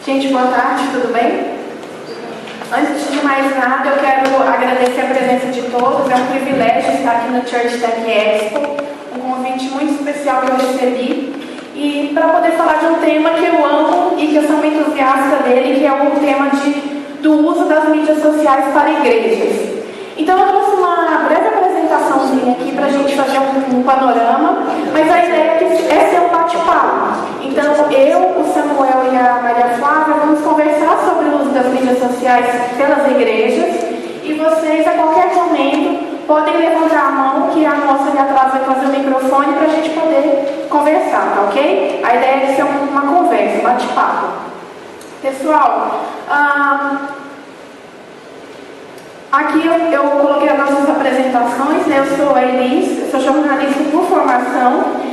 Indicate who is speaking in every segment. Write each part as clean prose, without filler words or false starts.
Speaker 1: Gente, boa tarde, tudo bem? Antes de mais nada, eu quero agradecer a presença de todos. É um privilégio estar aqui no Church Tech Expo, um convite muito especial que eu recebi. E para poder falar de um tema que eu amo e que eu sou uma entusiasta dele, que é o tema do uso das mídias sociais para igrejas. Então, eu trouxe uma breve apresentaçãozinha aqui para a gente fazer um panorama, mas a ideia é ser um bate-papo. Então, eu, o Samuel e a Maria Flávia vamos conversar sobre o uso das mídias sociais pelas igrejas, e vocês, a qualquer momento, podem levantar a mão, que a moça ali atrás vai fazer o microfone para a gente poder conversar, tá ok? A ideia é ser uma conversa, um bate-papo. Pessoal, aqui eu coloquei as nossas apresentações, né? Eu sou a Elis, eu sou jornalista por formação.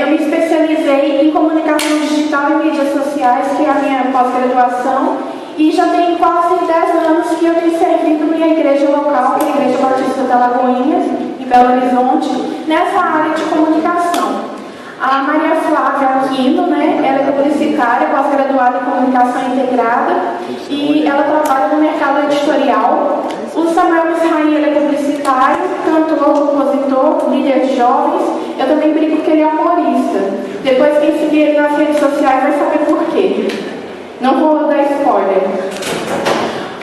Speaker 1: Eu me especializei em comunicação digital e mídias sociais, que é a minha pós-graduação, e já tem quase 10 anos que eu tenho servido minha igreja local, que é a Igreja Batista da Lagoinha, em Belo Horizonte, nessa área de comunicação. A Maria Flávia Aquino, né, ela é publicitária, pós-graduada em comunicação integrada, e ela trabalha no mercado editorial. O Samuel Israel, ele é publicitário, cantor, compositor, líder de jovens. Eu também brinco que ele é humorista. Depois, quem seguir ele nas redes sociais vai saber por quê. Não vou dar spoiler.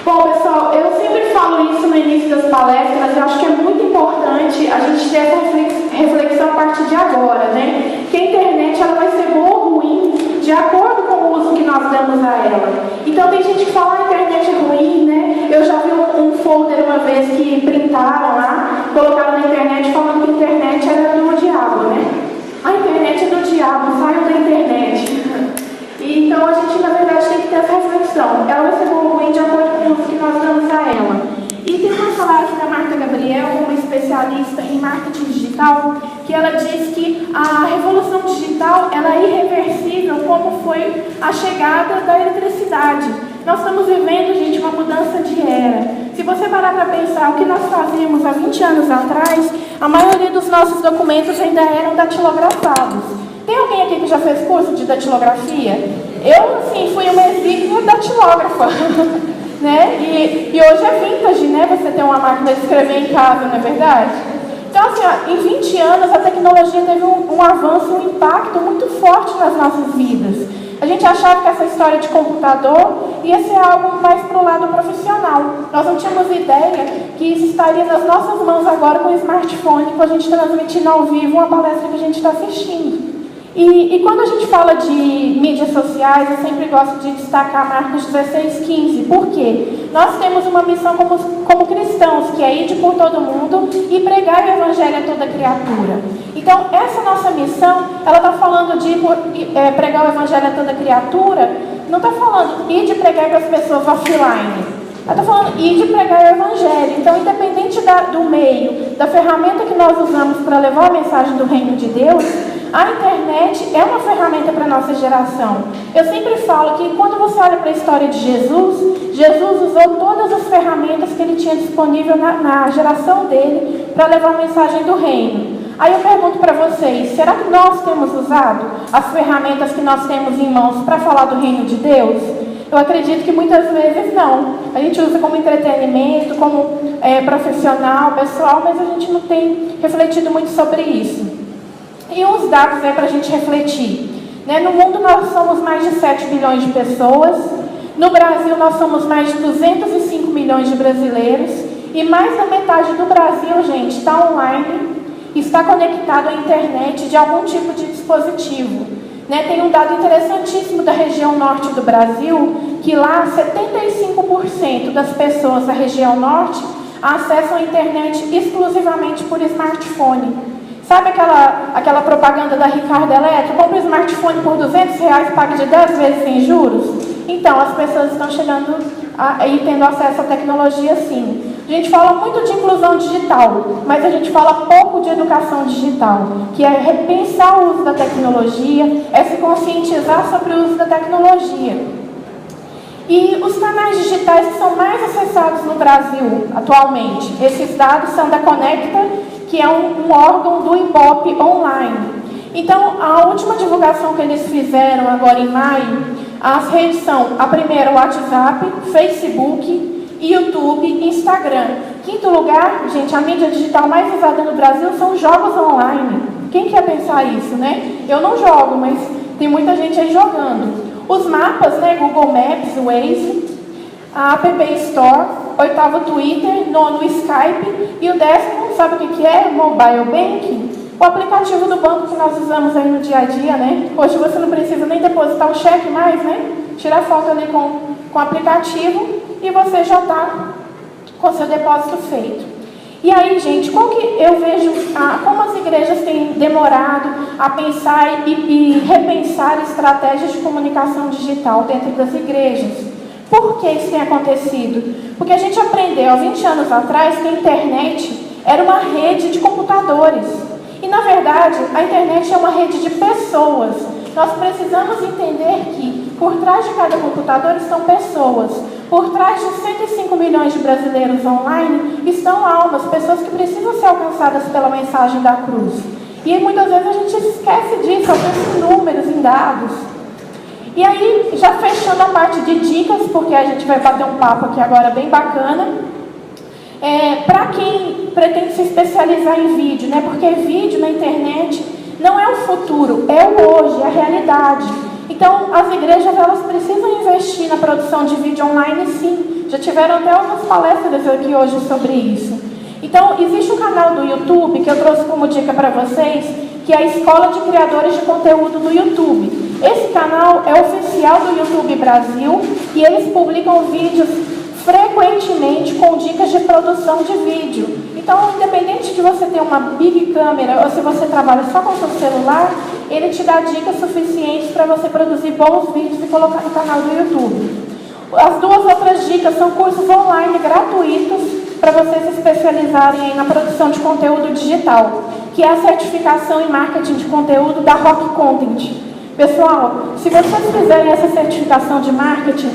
Speaker 1: Bom, pessoal, eu sempre falo isso no início das palestras. Eu acho que é muito importante a gente ter essa reflexão a partir de agora, né? Que a internet ela vai ser boa ou ruim de acordo com o uso que nós damos a ela. Então, tem gente que fala que a internet é ruim, né? Eu já vi um folder uma vez que printaram lá, colocaram na internet falando que a internet era do diabo, né? A internet é do diabo, saiam da internet. Então, a gente, na verdade, tem que ter essa reflexão. Ela vai ser boa ou ruim de acordo com o uso que nós damos a ela. E tem uma falar aqui da Marta Gabriel, uma especialista em marketing digital, que ela diz que a revolução digital ela é irreversível, como foi a chegada da eletricidade. Nós estamos vivendo, gente, uma mudança de era. Se você parar para pensar o que nós fazíamos há 20 anos atrás, a maioria dos nossos documentos ainda eram datilografados. Tem alguém aqui que já fez curso de datilografia? Eu, assim, fui uma exímia datilógrafa. Né? E hoje é vintage, né? Você ter uma máquina de escrever em casa, não é verdade? Então, assim, ó, em 20 anos a tecnologia teve um avanço, um impacto muito forte nas nossas vidas. A gente achava que essa história de computador ia ser algo mais para o lado profissional. Nós não tínhamos ideia que isso estaria nas nossas mãos agora com o smartphone, com a gente transmitindo ao vivo uma palestra que a gente está assistindo. E quando a gente fala de mídias sociais, eu sempre gosto de destacar Marcos 16:15. Por quê? Nós temos uma missão como cristãos, que é ir por todo mundo e pregar o evangelho a toda criatura. Então, essa nossa missão, ela está falando de pregar o evangelho a toda criatura, não está falando ir de pregar para as pessoas offline. Ela está falando ir de pregar o evangelho. Então, independente do meio, da ferramenta que nós usamos para levar a mensagem do reino de Deus, a internet é uma ferramenta para a nossa geração. Eu sempre falo que quando você olha para a história de Jesus, Jesus usou todas as ferramentas que ele tinha disponível na geração dele para levar a mensagem do reino. Aí eu pergunto para vocês, será que nós temos usado as ferramentas que nós temos em mãos para falar do reino de Deus? Eu acredito que muitas vezes não. A gente usa como entretenimento, como profissional, pessoal, mas a gente não tem refletido muito sobre isso. E uns dados para a gente refletir. Né? No mundo nós somos mais de 7 bilhões de pessoas. No Brasil nós somos mais de 205 milhões de brasileiros. E mais da metade do Brasil, gente, está online, está conectado à internet de algum tipo de dispositivo. Né? Tem um dado interessantíssimo da região norte do Brasil, que lá 75% das pessoas da região norte acessam a internet exclusivamente por smartphone. Sabe aquela propaganda da Ricardo Eletro? Compre um smartphone por R$200, pague de 10 vezes sem juros? Então, as pessoas estão chegando e tendo acesso à tecnologia, sim. A gente fala muito de inclusão digital, mas a gente fala pouco de educação digital, que é repensar o uso da tecnologia, é se conscientizar sobre o uso da tecnologia. E os canais digitais que são mais acessados no Brasil atualmente, esses dados são da Conecta, que é um órgão do Ibope online. Então, a última divulgação que eles fizeram agora em maio As redes são, a primeira, o WhatsApp, Facebook, YouTube e Instagram. Quinto lugar, gente, a mídia digital mais usada no Brasil são jogos online. Quem quer pensar isso, né? Eu não jogo, mas tem muita gente aí jogando. Os mapas, né? Google Maps, Waze, a App Store, oitavo Twitter, nono Skype e o décimo, sabe o que é? Mobile Banking. O aplicativo do banco que nós usamos aí no dia a dia, né? Hoje você não precisa nem depositar o cheque mais, né? Tira foto ali com o aplicativo e você já está com seu depósito feito. E aí, gente, qual que eu vejo como as igrejas têm demorado a pensar e repensar estratégias de comunicação digital dentro das igrejas? Por que isso tem acontecido? Porque a gente aprendeu há 20 anos atrás que a internet era uma rede de computadores. E, na verdade, a internet é uma rede de pessoas. Nós precisamos entender que, por trás de cada computador estão pessoas. Por trás de 105 milhões de brasileiros online estão almas, pessoas que precisam ser alcançadas pela mensagem da cruz. E muitas vezes a gente esquece disso, pensa em números, em dados. E aí, já fechando a parte de dicas, porque a gente vai bater um papo aqui agora bem bacana. Para quem pretende se especializar em vídeo, né? Porque vídeo na internet não é o futuro, é o hoje, é a realidade. Então, as igrejas elas precisam investir na produção de vídeo online, sim. Já tiveram até algumas palestras aqui hoje sobre isso. Então, existe um canal do YouTube que eu trouxe como dica para vocês, que é a Escola de Criadores de Conteúdo do YouTube. Esse canal é oficial do YouTube Brasil e eles publicam vídeos frequentemente com dicas de produção de vídeo. Então, independente de você ter uma big câmera ou se você trabalha só com o seu celular, ele te dá dicas suficientes para você produzir bons vídeos e colocar no canal do YouTube. As duas outras dicas são cursos online gratuitos para vocês se especializarem aí na produção de conteúdo digital, que é a certificação em marketing de conteúdo da Rock Content. Pessoal, se vocês fizerem essa certificação de marketing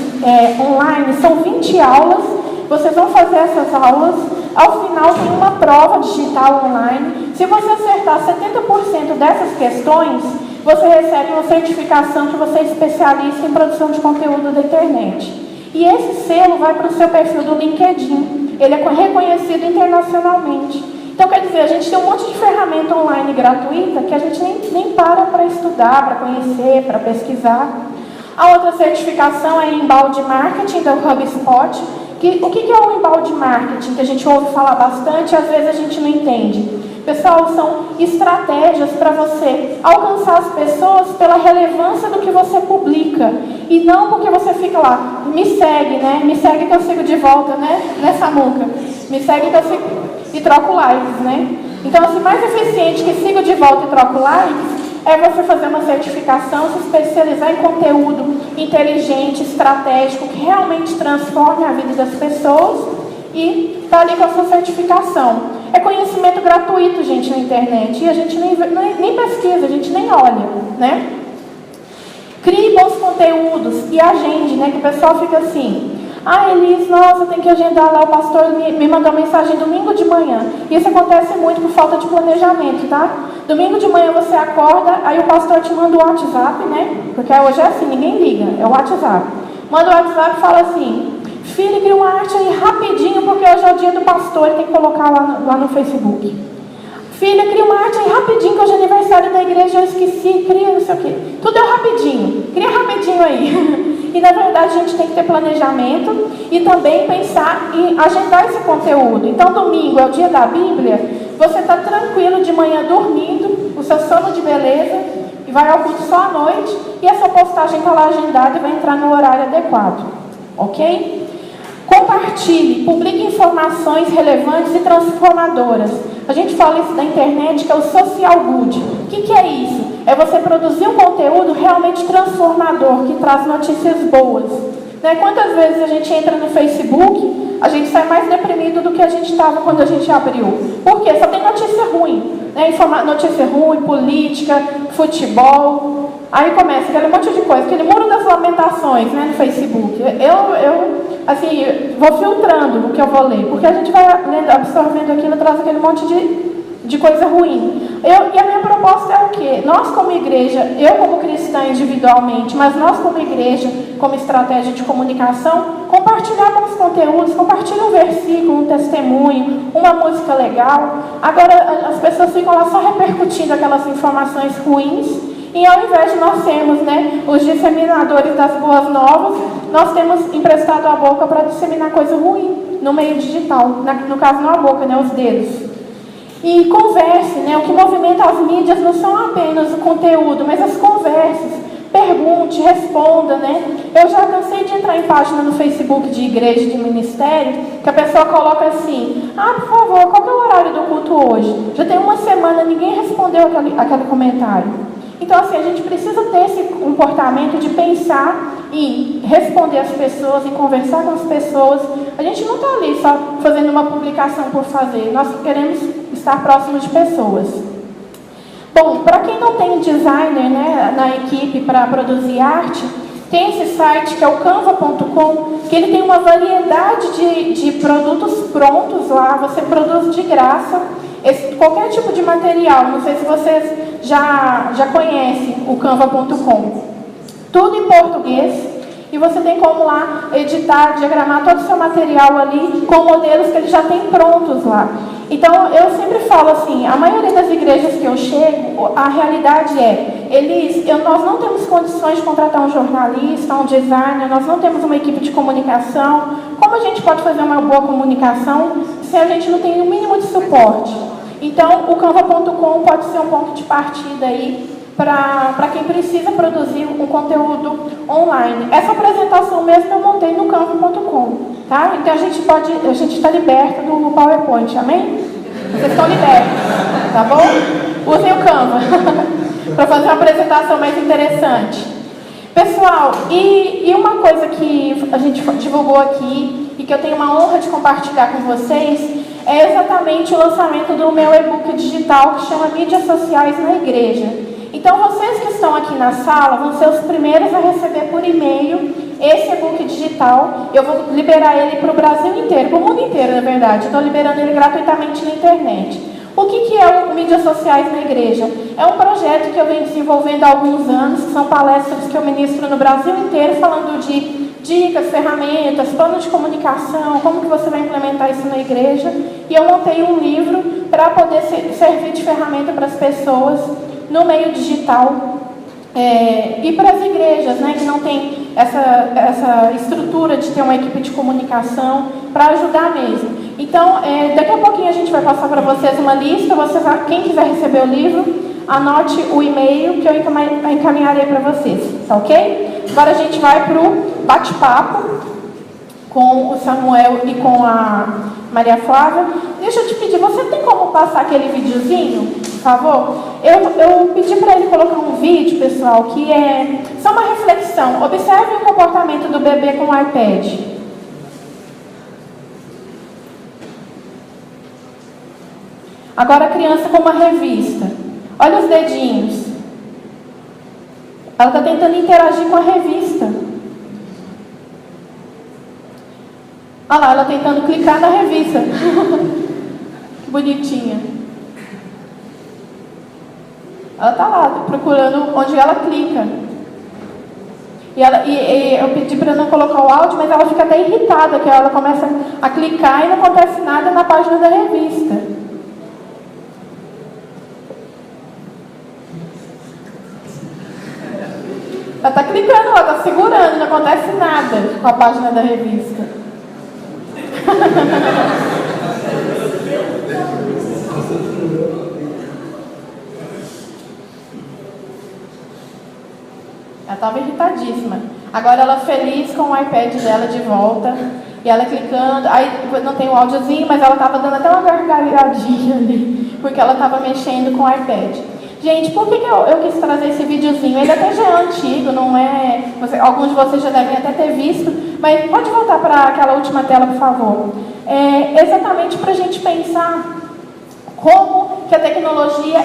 Speaker 1: online, são 20 aulas, vocês vão fazer essas aulas, ao final tem uma prova digital online. Se você acertar 70% dessas questões, você recebe uma certificação que você é especialista em produção de conteúdo da internet. E esse selo vai para o seu perfil do LinkedIn, ele é reconhecido internacionalmente. Então, quer dizer, a gente tem um monte de ferramenta online gratuita que a gente nem para estudar, para conhecer, para pesquisar. A outra certificação é em embalde marketing da HubSpot. O que é o embalde marketing? Que a gente ouve falar bastante e às vezes a gente não entende. Pessoal, são estratégias para você alcançar as pessoas pela relevância do que você publica. E não porque você fica lá, me segue, né? Me segue que eu sigo de volta, né? Nessa muca. Me segue que eu sigo e troco likes, né? Então, assim, mais eficiente que sigo de volta e troco likes é você fazer uma certificação, se especializar em conteúdo inteligente, estratégico, que realmente transforme a vida das pessoas e está ali com a sua certificação. É conhecimento gratuito, gente, na internet. E a gente nem pesquisa, a gente nem olha, né? Crie bons conteúdos e agende, né? Que o pessoal fica assim... Elis, nossa, tem que agendar lá, o pastor me mandou mensagem domingo de manhã. Isso acontece muito por falta de planejamento, tá? Domingo de manhã você acorda, aí o pastor te manda o WhatsApp, né? Porque hoje é assim, ninguém liga, é o WhatsApp. Manda o WhatsApp e fala assim, filho, cria uma arte aí rapidinho, porque hoje é o dia do pastor, ele tem que colocar lá no Facebook. Filha, cria uma arte aí rapidinho, que hoje é aniversário da igreja, eu esqueci, cria não sei o quê. Tudo é rapidinho, cria rapidinho aí. E, na verdade, a gente tem que ter planejamento e também pensar em agendar esse conteúdo. Então, domingo é o dia da Bíblia, você está tranquilo de manhã dormindo, o seu sono de beleza, e vai ao culto só à noite, e essa postagem está lá agendada e vai entrar no horário adequado. Ok? Compartilhe, publique informações relevantes e transformadoras. A gente fala isso da internet, que é o social good. O que é isso? É você produzir um conteúdo realmente transformador, que traz notícias boas. Né? Quantas vezes a gente entra no Facebook, a gente sai mais deprimido do que a gente estava quando a gente abriu. Por quê? Só tem notícia ruim. Né? Notícia ruim, política, futebol. Aí começa aquele monte de coisa, aquele muro das lamentações, né, no Facebook. Eu assim, vou filtrando o que eu vou ler, porque a gente vai absorvendo aquilo, traz aquele monte de coisa ruim. E a minha proposta é o quê? Nós como igreja, eu como cristã individualmente, mas nós como igreja, como estratégia de comunicação, compartilhar bons conteúdos, compartilhar um versículo, um testemunho, uma música legal. Agora as pessoas ficam lá só repercutindo aquelas informações ruins, e ao invés de nós sermos, né, os disseminadores das boas novas, nós temos emprestado a boca para disseminar coisa ruim no meio digital, no caso não a boca, né, os dedos. E converse, né? O que movimenta as mídias não são apenas o conteúdo, mas as conversas. Pergunte, responda, né? Eu já cansei de entrar em página no Facebook de igreja, de ministério, que a pessoa coloca assim: por favor, qual que é o horário do culto hoje? Já tem uma semana, ninguém respondeu aquele comentário. Então, assim, a gente precisa ter esse comportamento de pensar em responder às pessoas, em conversar com as pessoas. A gente não está ali só fazendo uma publicação por fazer. Nós queremos estar próximos de pessoas. Bom, para quem não tem designer, né, na equipe para produzir arte, tem esse site que é o canva.com, que ele tem uma variedade de produtos prontos lá. Você produz de graça qualquer tipo de material. Não sei se vocês já conhecem o canva.com. Tudo em português. E você tem como lá editar, diagramar todo o seu material ali com modelos que ele já tem prontos lá. Então, eu sempre falo assim, a maioria das igrejas que eu chego, a realidade nós não temos condições de contratar um jornalista, um designer, nós não temos uma equipe de comunicação. Como a gente pode fazer uma boa comunicação se a gente não tem o mínimo de suporte? Então, o canva.com pode ser um ponto de partida aí para quem precisa produzir um conteúdo online. Essa apresentação mesmo eu montei no canva.com, tá? Então a gente está liberto do PowerPoint, amém? Vocês estão libertos, tá bom? Usem o Canva para fazer uma apresentação mais interessante. Pessoal, e uma coisa que a gente divulgou aqui e que eu tenho uma honra de compartilhar com vocês é exatamente o lançamento do meu e-book digital que chama Mídias Sociais na Igreja. Então, vocês que estão aqui na sala vão ser os primeiros a receber por e-mail esse e-book digital. Eu vou liberar ele para o Brasil inteiro, para o mundo inteiro, na verdade. Estou liberando ele gratuitamente na internet. O que é o Mídias Sociais na Igreja? É um projeto que eu venho desenvolvendo há alguns anos, que são palestras que eu ministro no Brasil inteiro, falando de dicas, ferramentas, plano de comunicação, como que você vai implementar isso na igreja. E eu montei um livro para poder servir de ferramenta para as pessoas no meio digital e para as igrejas, né, que não tem essa estrutura de ter uma equipe de comunicação para ajudar mesmo. Então, daqui a pouquinho a gente vai passar para vocês uma lista. Quem quiser receber o livro, anote o e-mail que eu encaminharei para vocês, tá ok? Agora a gente vai para o bate-papo com o Samuel e com a Maria Flávia. Deixa eu te pedir, você tem como passar aquele videozinho, por favor? Eu pedi para ele colocar um vídeo, pessoal, que é só uma reflexão. Observe o comportamento do bebê com o iPad. Agora a criança com uma revista. Olha os dedinhos. Ela está tentando interagir com a revista. Olha lá, ela tentando clicar na revista. Que bonitinha. Ela está lá, procurando onde ela clica. E eu pedi para não colocar o áudio, mas ela fica até irritada, que ela começa a clicar e não acontece nada na página da revista. Ela está clicando, ela está segurando, não acontece nada com a página da revista. Ela estava irritadíssima. Agora ela feliz com o iPad dela de volta. E ela clicando. Aí não tem o áudiozinho, mas ela estava dando até uma gargalhadinha ali. Porque ela estava mexendo com o iPad. Gente, por que eu quis trazer esse videozinho? Ele até já é antigo, não é... alguns de vocês já devem até ter visto. Mas pode voltar para aquela última tela, por favor. Exatamente para a gente pensar como que a tecnologia,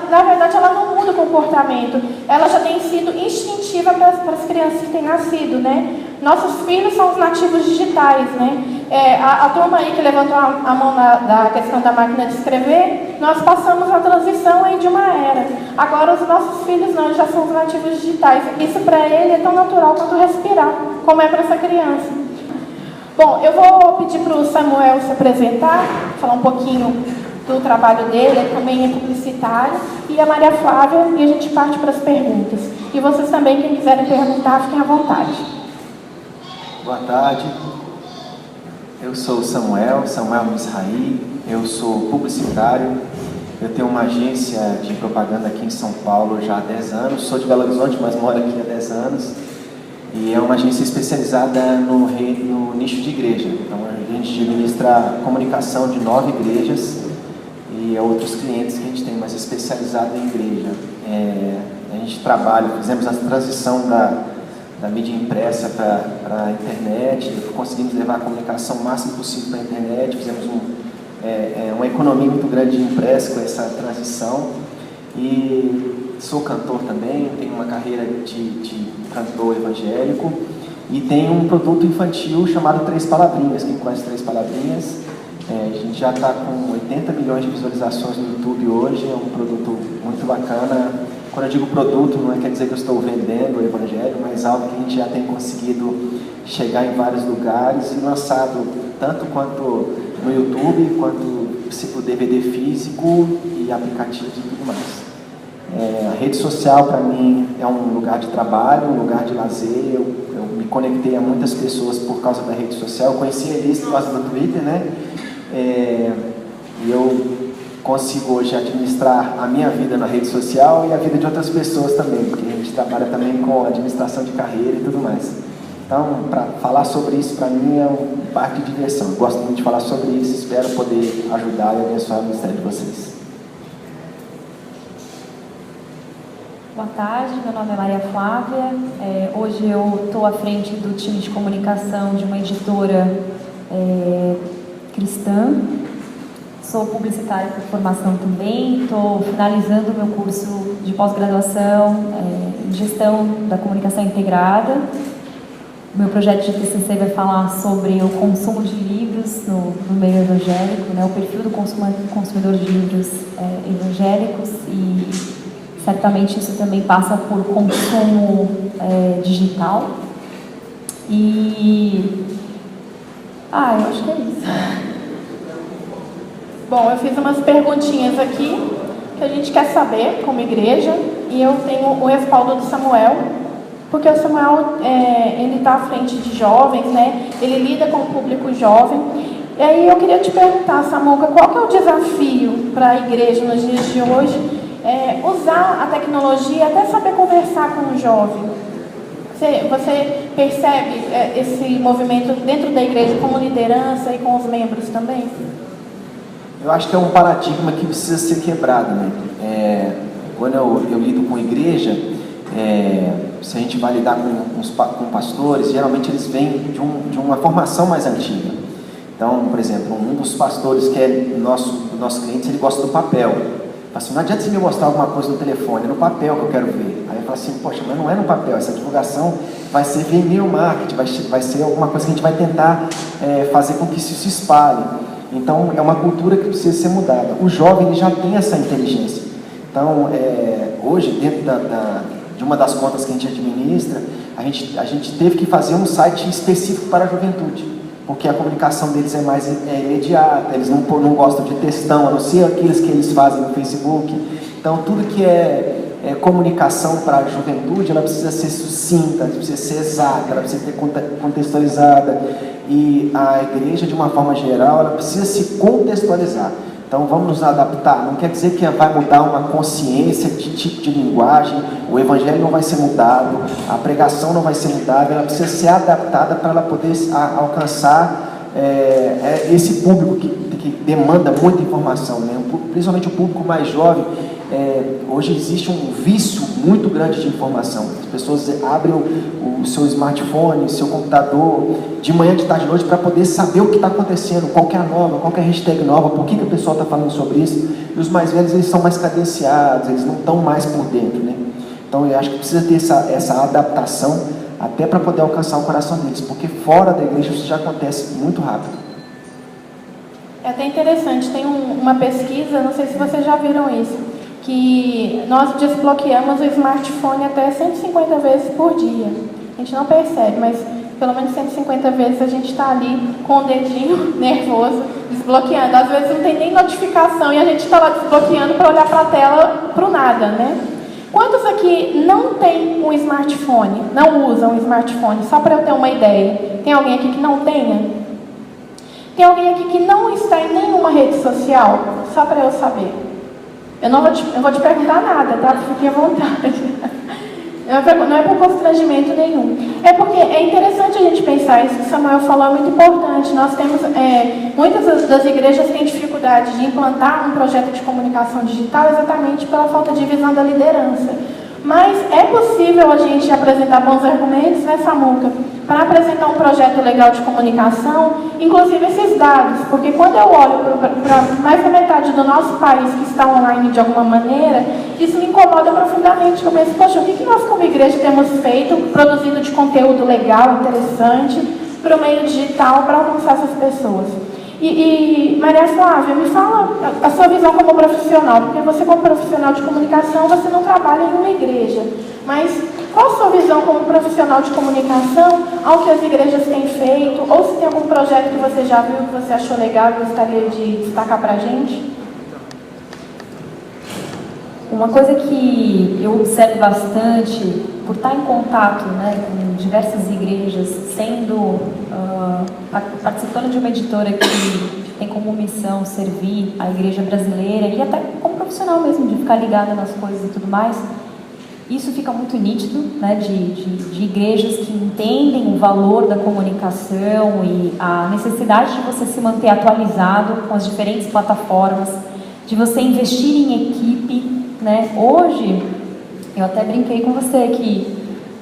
Speaker 1: na verdade, ela não muda o comportamento. Ela já tem sido instintiva para as crianças que têm nascido, né? Nossos filhos são os nativos digitais, né? A turma aí que levantou a mão da questão da máquina de escrever, nós passamos a transição aí de uma era. Agora os nossos filhos não, já são os nativos digitais. Isso para ele é tão natural quanto respirar, como é para essa criança. Bom, eu vou pedir para o Samuel se apresentar, falar um pouquinho do trabalho dele, ele também é publicitário, e a Maria Flávia, e a gente parte para as perguntas. E vocês também, quem quiserem perguntar, fiquem à vontade.
Speaker 2: Boa tarde, eu sou o Samuel Misraí, eu sou publicitário, eu tenho uma agência de propaganda aqui em São Paulo já há 10 anos, sou de Belo Horizonte, mas moro aqui há 10 anos, e é uma agência especializada no nicho de igreja. Então a gente administra comunicação de 9 igrejas e outros clientes que a gente tem, mas especializado em igreja. A gente trabalha, fizemos a transição da mídia impressa para a internet, conseguimos levar a comunicação o máximo possível para a internet, fizemos uma economia muito grande de impresso com essa transição. E sou cantor também, tenho uma carreira de cantor evangélico e tenho um produto infantil chamado Três Palavrinhas. Quem conhece Três Palavrinhas? A gente já está com 80 milhões de visualizações no YouTube hoje, é um produto muito bacana. Quando eu digo produto, não quer dizer que eu estou vendendo o evangelho, mas algo que a gente já tem conseguido chegar em vários lugares e lançado tanto quanto no YouTube, quanto se for DVD físico e aplicativos e tudo mais. A rede social para mim é um lugar de trabalho, um lugar de lazer. Eu me conectei a muitas pessoas por causa da rede social. Eu conheci a Elis por causa do Twitter, né? E eu consigo hoje administrar a minha vida na rede social e a vida de outras pessoas também, porque a gente trabalha também com administração de carreira e tudo mais. Então, para falar sobre isso, para mim é um parque de diversão. Eu gosto muito de falar sobre isso, espero poder ajudar e abençoar o ministério de vocês.
Speaker 3: Boa tarde, meu nome é Maria Flávia. Hoje eu estou à frente do time de comunicação de uma editora cristã. Sou publicitária por formação também, estou finalizando o meu curso de pós-graduação em gestão da comunicação integrada. O meu projeto de TCC vai falar sobre o consumo de livros no meio evangélico, né, o perfil do consumidor de livros evangélicos, e certamente isso também passa por consumo digital. E eu acho que é isso.
Speaker 1: Bom, eu fiz umas perguntinhas aqui que a gente quer saber como igreja, e eu tenho o respaldo do Samuel, porque o Samuel ele está à frente de jovens, né? Ele lida com o público jovem. E aí eu queria te perguntar, Samuca, qual que é o desafio para a igreja nos dias de hoje? Usar a tecnologia, até saber conversar com o jovem. Você percebe esse movimento dentro da igreja como liderança e com os membros também?
Speaker 2: Eu acho que é um paradigma que precisa ser quebrado, né? Quando eu lido com igreja, se a gente vai lidar com pastores, geralmente eles vêm de uma formação mais antiga. Então, por exemplo, um dos pastores que é nosso cliente, ele gosta do papel. Assim, não adianta você me mostrar alguma coisa no telefone, é no papel que eu quero ver. Aí eu falo assim, poxa, mas não é no papel, essa divulgação vai ser via e-mail marketing, vai ser alguma coisa que a gente vai tentar fazer com que isso se espalhe. Então, é uma cultura que precisa ser mudada. O jovem ele já tem essa inteligência. Então, hoje, dentro de uma das contas que a gente administra, a gente teve que fazer um site específico para a juventude, porque a comunicação deles é mais imediata, eles não gostam de textão, a não ser aqueles que eles fazem no Facebook. Então, tudo que é comunicação para a juventude, ela precisa ser sucinta, precisa ser exata, ela precisa ser contextualizada. E a igreja, de uma forma geral, ela precisa se contextualizar. Então, vamos nos adaptar. Não quer dizer que vai mudar uma consciência de tipo de linguagem, o evangelho não vai ser mudado, a pregação não vai ser mudada, ela precisa ser adaptada para ela poder alcançar esse público que demanda muita informação, né? Principalmente o público mais jovem. Hoje existe um vício muito grande de informação. As pessoas abrem o seu smartphone, o seu computador, de manhã, de tarde, de noite, para poder saber o que está acontecendo, qual que é a nova, qual que é a hashtag nova, por que o pessoal está falando sobre isso. E os mais velhos, eles são mais cadenciados, eles não estão mais por dentro, né? Então eu acho que precisa ter essa adaptação até para poder alcançar o coração deles, porque fora da igreja isso já acontece muito rápido.
Speaker 1: até interessante, tem uma pesquisa, não sei se vocês já viram isso, que nós desbloqueamos o smartphone até 150 vezes por dia. A gente não percebe, mas pelo menos 150 vezes a gente está ali com o dedinho nervoso, desbloqueando. Às vezes não tem nem notificação e a gente está lá desbloqueando para olhar para a tela para o nada, né? Quantos aqui não tem um smartphone, não usam um smartphone? Só para eu ter uma ideia. Tem alguém aqui que não tenha? Tem alguém aqui que não está em nenhuma rede social? Só para eu saber. Eu vou te perguntar nada, tá? Fique à vontade. Não é por constrangimento nenhum. É porque é interessante a gente pensar, isso que o Samuel falou é muito importante. Nós temos, muitas das igrejas têm dificuldade de implantar um projeto de comunicação digital exatamente pela falta de visão da liderança. Mas é possível a gente apresentar bons argumentos, né, Samuca, para apresentar um projeto legal de comunicação, inclusive esses dados, porque quando eu olho para mais da metade do nosso país que está online de alguma maneira, isso me incomoda profundamente. Eu penso, poxa, o que nós como igreja temos feito, produzindo de conteúdo legal, interessante, para o meio digital, para alcançar essas pessoas? E Maria Flávia, me fala a sua visão como profissional, porque você como profissional de comunicação, você não trabalha em uma igreja, mas qual a sua visão como profissional de comunicação ao que as igrejas têm feito, ou se tem algum projeto que você já viu, que você achou legal e gostaria de destacar para a gente?
Speaker 3: Uma coisa que eu observo bastante, por estar em contato, né, com diversas igrejas, participando de uma editora que tem como missão servir a igreja brasileira, e até como profissional mesmo, de ficar ligada nas coisas e tudo mais, isso fica muito nítido, né, de igrejas que entendem o valor da comunicação e a necessidade de você se manter atualizado com as diferentes plataformas, de você investir em equipe, né? Hoje, eu até brinquei com você que,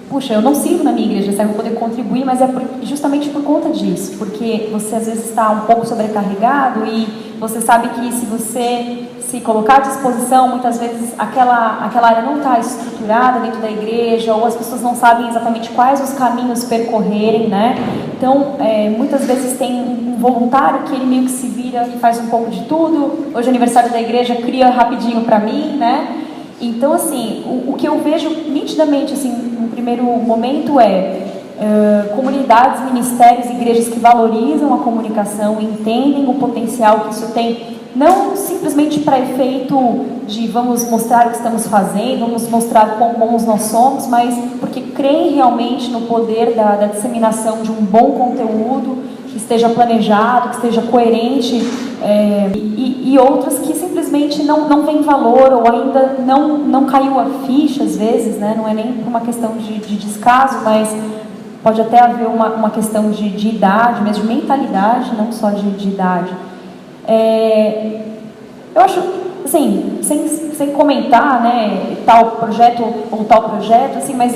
Speaker 3: puxa, eu não sirvo na minha igreja, eu vou poder contribuir, mas é justamente por conta disso, porque você às vezes está um pouco sobrecarregado e você sabe que se você se colocar à disposição, muitas vezes aquela área não está estruturada dentro da igreja, ou as pessoas não sabem exatamente quais os caminhos percorrerem, né? Então, muitas vezes tem um voluntário que ele meio que se vira e faz um pouco de tudo. Hoje é aniversário da igreja, cria rapidinho para mim, né? Então, assim, o que eu vejo nitidamente, assim, no primeiro momento comunidades, ministérios, igrejas que valorizam a comunicação, entendem o potencial que isso tem, não simplesmente para efeito de vamos mostrar o que estamos fazendo, vamos mostrar quão bons nós somos, mas porque creem realmente no poder da disseminação de um bom conteúdo, que esteja planejado, que esteja coerente, e outras que simplesmente não vêm valor, ou ainda não caiu a ficha às vezes, né? Não é nem por uma questão de descaso, mas pode até haver uma questão de idade, mesmo de mentalidade, não só de idade. Eu acho, assim, sem comentar, né, tal projeto ou tal projeto, assim, mas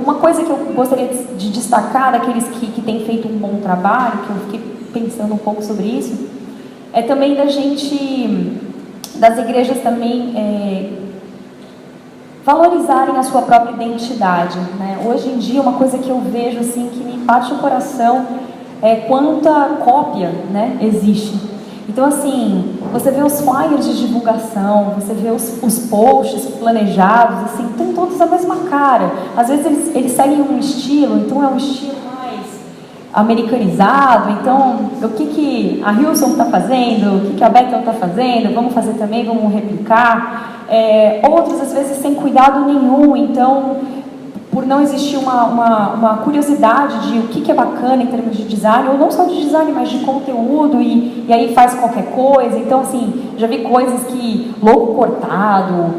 Speaker 3: uma coisa que eu gostaria de destacar daqueles que têm feito um bom trabalho, que eu fiquei pensando um pouco sobre isso, é também das igrejas também valorizarem a sua própria identidade, né? Hoje em dia, uma coisa que eu vejo, assim, que me parte o coração é quanta cópia, né, existe. Então, assim, você vê os flyers de divulgação, você vê os posts planejados, assim, tem todos a mesma cara. Às vezes eles seguem um estilo, então é um estilo mais americanizado. Então, o que a Hilson está fazendo, o que a Bethel está fazendo, vamos fazer também, vamos replicar. Outros, às vezes, sem cuidado nenhum, então, por não existir uma curiosidade de o que é bacana em termos de design, ou não só de design, mas de conteúdo, e aí faz qualquer coisa. Então, assim, já vi coisas que logo cortado,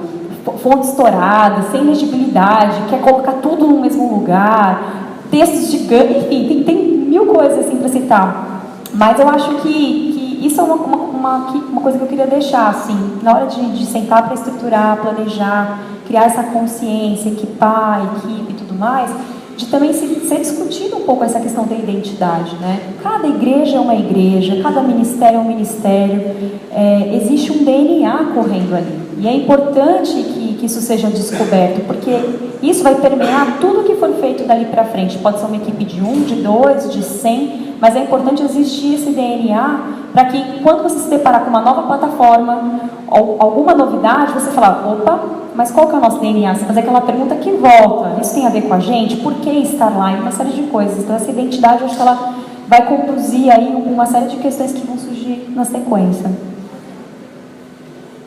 Speaker 3: fonte estourada, sem legibilidade, quer colocar tudo no mesmo lugar, textos gigantes, enfim, tem mil coisas assim para citar. Mas eu acho que isso é uma coisa que eu queria deixar, assim, na hora de sentar para estruturar, planejar, criar essa consciência, equipar, equipe e tudo mais, de também ser discutido um pouco essa questão da identidade, né? Cada igreja é uma igreja, cada ministério é um ministério, existe um DNA correndo ali, e é importante que isso seja descoberto, porque isso vai permear tudo que for feito dali para frente. Pode ser uma equipe de 1, de 2, de 100, mas é importante existir esse DNA para que quando você se deparar com uma nova plataforma ou alguma novidade, você falar, opa, mas qual que é o nosso DNA? Você fazer aquela pergunta que volta, isso tem a ver com a gente? Por que estar lá? E uma série de coisas. Então essa identidade, eu acho que ela vai conduzir aí uma série de questões que vão surgir na sequência.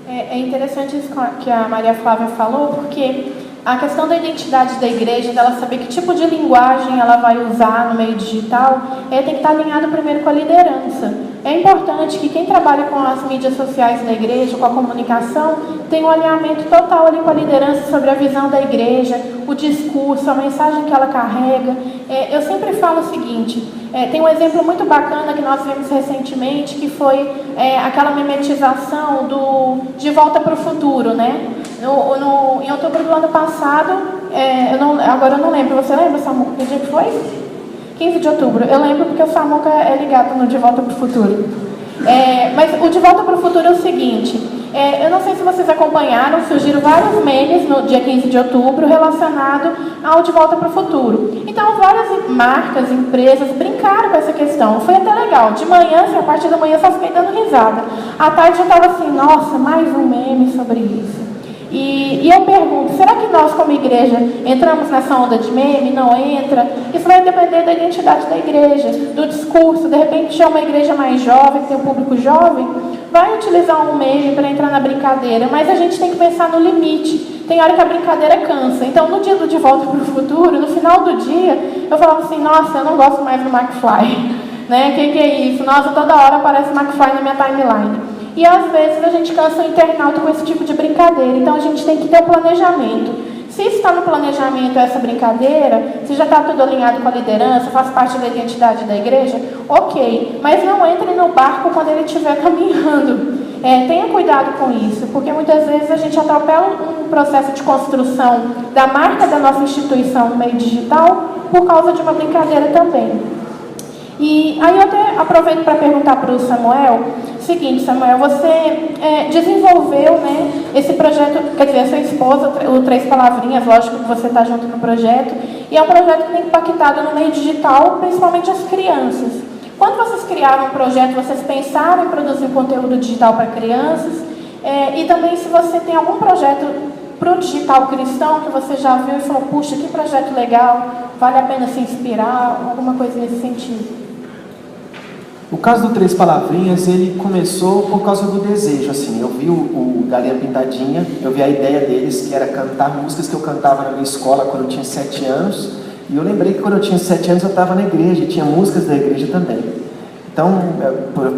Speaker 1: É interessante isso que a Maria Flávia falou, porque a questão da identidade da igreja, dela saber que tipo de linguagem ela vai usar no meio digital, tem que estar alinhado primeiro com a liderança. É importante que quem trabalha com as mídias sociais da igreja, com a comunicação, tenha um alinhamento total ali com a liderança sobre a visão da igreja, o discurso, a mensagem que ela carrega. Eu sempre falo o seguinte, tem um exemplo muito bacana que nós vimos recentemente, que foi aquela memetização De Volta para o Futuro, né? Em outubro do ano passado, agora eu não lembro, você lembra, Samuca, que dia que foi? 15 de outubro, eu lembro porque o Samuca é ligado no De Volta para o Futuro. Mas o De Volta para o Futuro é o seguinte, eu não sei se vocês acompanharam, surgiram vários memes no dia 15 de outubro relacionado ao De Volta para o Futuro. Então, várias marcas, empresas brincaram com essa questão. Foi até legal. De manhã, assim, a partir da manhã, eu só fiquei dando risada. À tarde, eu estava assim, nossa, mais um meme sobre isso. E eu pergunto, será que nós como igreja entramos nessa onda de meme? Não entra? Isso vai depender da identidade da igreja, do discurso. De repente é uma igreja mais jovem, que tem um público jovem, vai utilizar um meme para entrar na brincadeira, mas a gente tem que pensar no limite. Tem hora que a brincadeira cansa. Então no dia do De Volta para o Futuro, no final do dia, eu falava assim, nossa, eu não gosto mais do McFly, né? Que é isso? Nossa, toda hora aparece McFly na minha timeline. E às vezes a gente cansa o internauta com esse tipo de brincadeira. Então a gente tem que ter um planejamento. Se está no planejamento essa brincadeira, se já está tudo alinhado com a liderança, faz parte da identidade da igreja, ok. Mas não entre no barco quando ele estiver caminhando. Tenha cuidado com isso, porque muitas vezes a gente atropela um processo de construção da marca da nossa instituição no meio digital por causa de uma brincadeira também. E aí eu até aproveito para perguntar para o Samuel, seguinte, Samuel, você desenvolveu, né, esse projeto, quer dizer, a sua esposa, o Três Palavrinhas, lógico que você está junto no projeto, e é um projeto que tem impactado no meio digital, principalmente as crianças. Quando vocês criaram um projeto, vocês pensaram em produzir conteúdo digital para crianças? E também se você tem algum projeto para o digital cristão que você já viu e falou, puxa, que projeto legal, vale a pena se inspirar, alguma coisa nesse sentido?
Speaker 2: O caso do Três Palavrinhas, ele começou por causa do desejo, assim, eu vi o Galinha Pintadinha, eu vi a ideia deles, que era cantar músicas que eu cantava na minha escola quando eu tinha 7 anos, e eu lembrei que quando eu tinha 7 anos eu estava na igreja, e tinha músicas da igreja também. Então,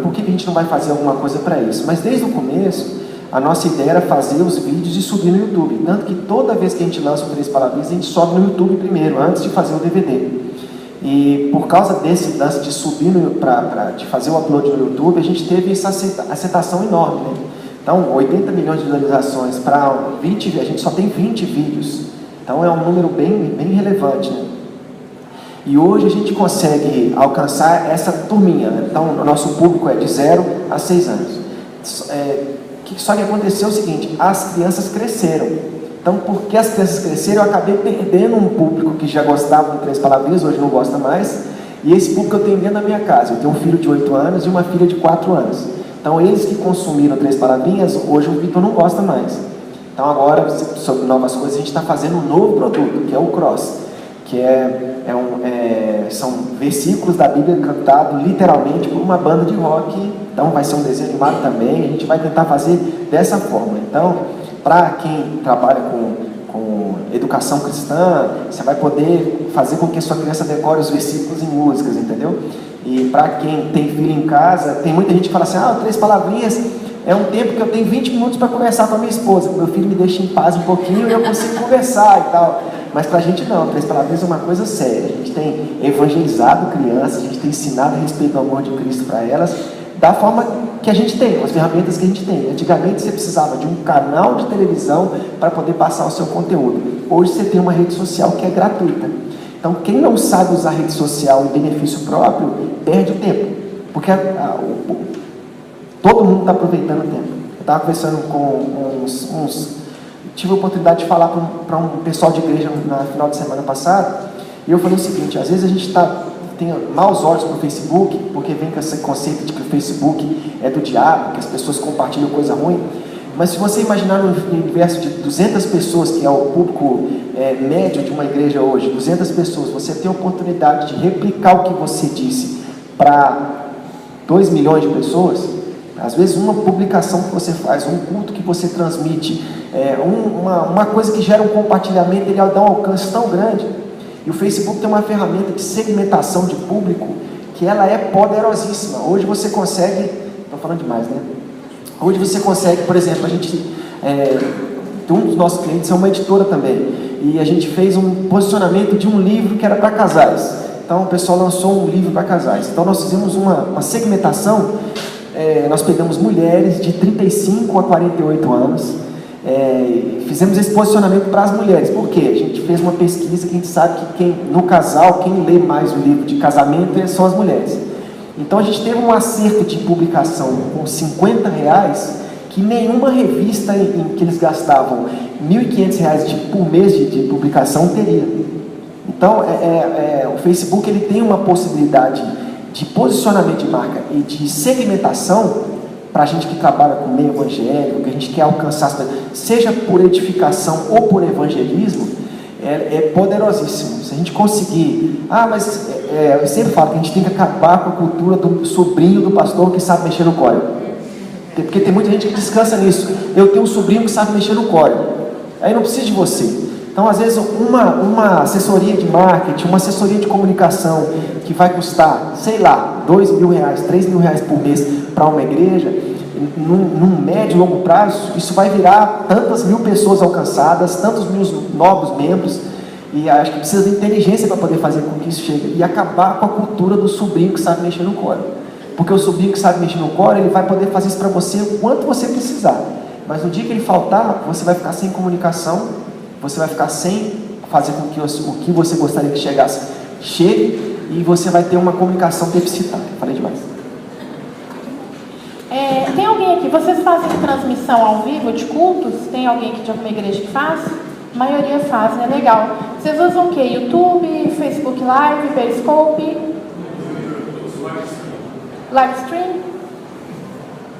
Speaker 2: por que a gente não vai fazer alguma coisa para isso? Mas desde o começo, a nossa ideia era fazer os vídeos e subir no YouTube, tanto que toda vez que a gente lança o Três Palavrinhas, a gente sobe no YouTube primeiro, antes de fazer o DVD. E por causa desse lance de subir, de fazer o upload no YouTube, a gente teve essa aceitação enorme, né? Então, 80 milhões de visualizações para 20, a gente só tem 20 vídeos. Então, é um número bem relevante, né? E hoje a gente consegue alcançar essa turminha, né? Então, o nosso público é de 0 a 6 anos. Só que aconteceu o seguinte, as crianças cresceram. Então, porque as crianças cresceram, eu acabei perdendo um público que já gostava do Três Palavrinhas, hoje não gosta mais. E esse público eu tenho dentro da minha casa. Eu tenho um filho de 8 anos e uma filha de 4 anos. Então, eles que consumiram Três Palavrinhas, hoje o Vitor não gosta mais. Então, agora, sobre novas coisas, a gente está fazendo um novo produto, que é o Cross. Que são versículos da Bíblia cantados literalmente por uma banda de rock. Então, vai ser um desenho animado também. A gente vai tentar fazer dessa forma. Então, para quem trabalha com educação cristã, você vai poder fazer com que a sua criança decore os versículos em músicas, entendeu? E para quem tem filho em casa, tem muita gente que fala assim, Três Palavrinhas é um tempo que eu tenho 20 minutos para conversar com a minha esposa, meu filho me deixa em paz um pouquinho e eu consigo conversar e tal. Mas para a gente não, Três Palavrinhas é uma coisa séria. A gente tem evangelizado crianças, a gente tem ensinado a respeito do amor de Cristo para elas, da forma que a gente tem, com as ferramentas que a gente tem. Antigamente você precisava de um canal de televisão para poder passar o seu conteúdo. Hoje você tem uma rede social que é gratuita. Então quem não sabe usar a rede social em benefício próprio, perde o tempo. Porque todo mundo está aproveitando o tempo. Eu estava conversando com tive a oportunidade de falar para um pessoal de igreja no final de semana passado, e eu falei o seguinte, às vezes a gente está tenha maus olhos para o Facebook, porque vem com esse conceito de que o Facebook é do diabo, que as pessoas compartilham coisa ruim. Mas se você imaginar no universo de 200 pessoas, que é o público médio de uma igreja hoje, 200 pessoas, você tem a oportunidade de replicar o que você disse para 2 milhões de pessoas. Às vezes uma publicação que você faz, um culto que você transmite, uma coisa que gera um compartilhamento, ele dá um alcance tão grande. E o Facebook tem uma ferramenta de segmentação de público que ela é poderosíssima. Hoje você consegue, estou falando demais, né? Hoje você consegue, por exemplo, a gente, um dos nossos clientes é uma editora também, e a gente fez um posicionamento de um livro que era para casais. Então o pessoal lançou um livro para casais. Então nós fizemos uma segmentação, nós pegamos mulheres de 35 a 48 anos, fizemos esse posicionamento para as mulheres. Por quê? A gente fez uma pesquisa que a gente sabe que no casal, quem lê mais o livro de casamento são as mulheres. Então a gente teve um acerto de publicação com R$50, que nenhuma revista em que eles gastavam R$1.500 por mês de publicação teria. Então o Facebook ele tem uma possibilidade de posicionamento de marca e de segmentação para a gente que trabalha com meio evangélico, que a gente quer alcançar, seja por edificação ou por evangelismo, é poderosíssimo. Se a gente conseguir... mas eu sempre falo que a gente tem que acabar com a cultura do sobrinho do pastor que sabe mexer no código. Porque tem muita gente que descansa nisso. Eu tenho um sobrinho que sabe mexer no código. Aí não precisa de você. Então, às vezes, uma assessoria de marketing, uma assessoria de comunicação que vai custar, sei lá, R$2.000, R$3.000 por mês para uma igreja, num médio e longo prazo, isso vai virar tantas mil pessoas alcançadas, tantos mil novos membros, e acho que precisa de inteligência para poder fazer com que isso chegue, e acabar com a cultura do sobrinho que sabe mexer no core. Porque o sobrinho que sabe mexer no core, ele vai poder fazer isso para você o quanto você precisar, mas no dia que ele faltar, você vai ficar sem comunicação, você vai ficar sem fazer com que o que você gostaria que chegue, e você vai ter uma comunicação deficitária. Falei demais.
Speaker 1: Tem alguém aqui, vocês fazem transmissão ao vivo de cultos? Tem alguém aqui de alguma igreja que faz? A maioria faz, né? Legal. Vocês usam o quê? YouTube, Facebook Live, Periscope? Live Stream?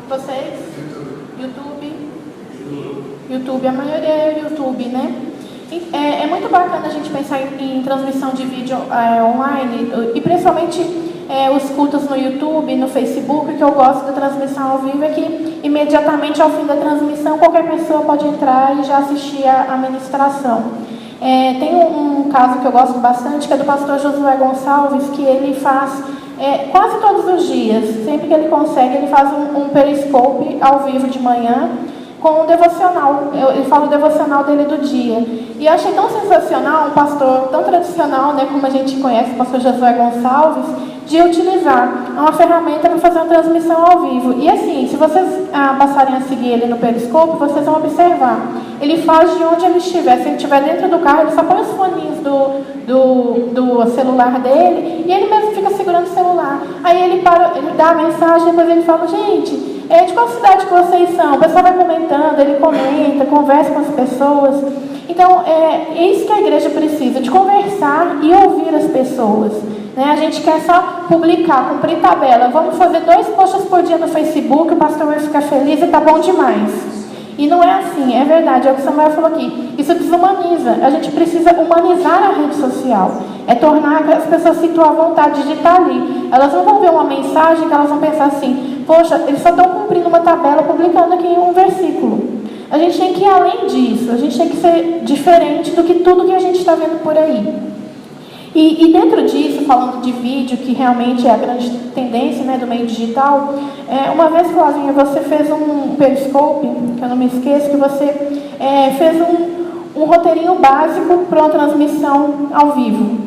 Speaker 1: Vocês? YouTube? YouTube, a maioria é YouTube, né? É muito bacana a gente pensar em transmissão de vídeo online, e principalmente os cultos no YouTube, no Facebook. O que eu gosto da transmissão ao vivo é que imediatamente ao fim da transmissão qualquer pessoa pode entrar e já assistir a ministração. Tem um caso que eu gosto bastante, que é do pastor Josué Gonçalves, que ele faz quase todos os dias, sempre que ele consegue, ele faz um periscope ao vivo de manhã, com um devocional. Ele fala o devocional dele do dia. E eu achei tão sensacional, um pastor tão tradicional, né, como a gente conhece, o pastor Josué Gonçalves, de utilizar uma ferramenta para fazer uma transmissão ao vivo. E assim, se vocês passarem a seguir ele no Periscope, vocês vão observar. Ele faz de onde ele estiver. Se ele estiver dentro do carro, ele só põe os foninhos do celular dele, e ele mesmo fica segurando o celular. Aí ele dá a mensagem, depois ele fala: gente, de qual cidade que vocês são? O pessoal vai comentando, ele comenta, conversa com as pessoas. Então, é isso que a igreja precisa, de conversar e ouvir as pessoas. Né? A gente quer só publicar, cumprir tabela. Vamos fazer 2 posts por dia no Facebook, o pastor vai ficar feliz e tá bom demais. E não é assim, é verdade, é o que o Samuel falou aqui. Isso desumaniza. A gente precisa humanizar a rede social. É tornar as pessoas se sintam à vontade de estar ali. Elas não vão ver uma mensagem que elas vão pensar assim: poxa, eles só estão cumprindo uma tabela, publicando aqui um versículo. A gente tem que ir além disso. A gente tem que ser diferente do que tudo que a gente está vendo por aí. E dentro disso, falando de vídeo, que realmente é a grande tendência, né, do meio digital, uma vez, Flavinha, você fez um periscope, que eu não me esqueço, que você fez um roteirinho básico para uma transmissão ao vivo.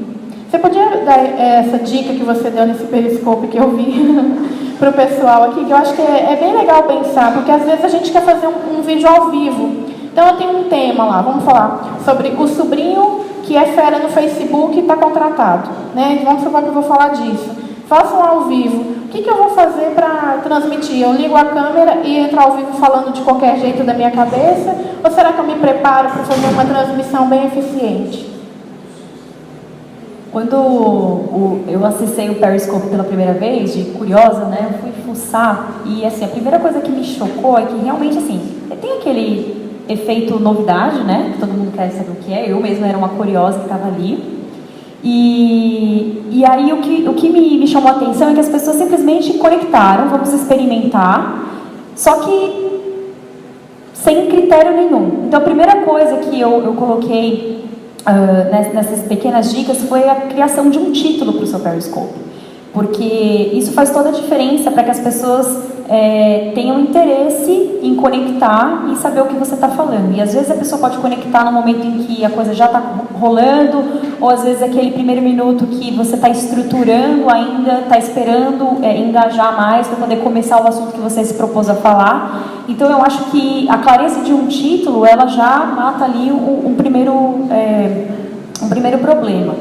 Speaker 1: Você podia dar essa dica que você deu nesse periscope que eu vi para o pessoal aqui, que eu acho que é bem legal pensar, porque às vezes a gente quer fazer um vídeo ao vivo. Então eu tenho um tema lá, vamos falar sobre o sobrinho que é fera no Facebook e está contratado. Né? Vamos supor que eu vou falar disso. Façam ao vivo. O que eu vou fazer para transmitir? Eu ligo a câmera e entro ao vivo falando de qualquer jeito da minha cabeça? Ou será que eu me preparo para fazer uma transmissão bem eficiente?
Speaker 3: Quando eu acessei o Periscope pela primeira vez, de curiosa, né, eu fui fuçar, e assim, a primeira coisa que me chocou é que realmente, assim, tem aquele efeito novidade, né, que todo mundo quer saber o que é, eu mesma era uma curiosa que estava ali, e aí o que me chamou a atenção é que as pessoas simplesmente conectaram, vamos experimentar, só que sem critério nenhum. Então a primeira coisa que eu coloquei nessas pequenas dicas foi a criação de um título para o seu Periscope, porque isso faz toda a diferença para que as pessoas tenham interesse em conectar e saber o que você está falando. E às vezes a pessoa pode conectar no momento em que a coisa já está rolando, ou às vezes aquele primeiro minuto que você está estruturando ainda, está esperando engajar mais para poder começar o assunto que você se propôs a falar. Então eu acho que a clareza de um título, ela já mata ali um primeiro problema.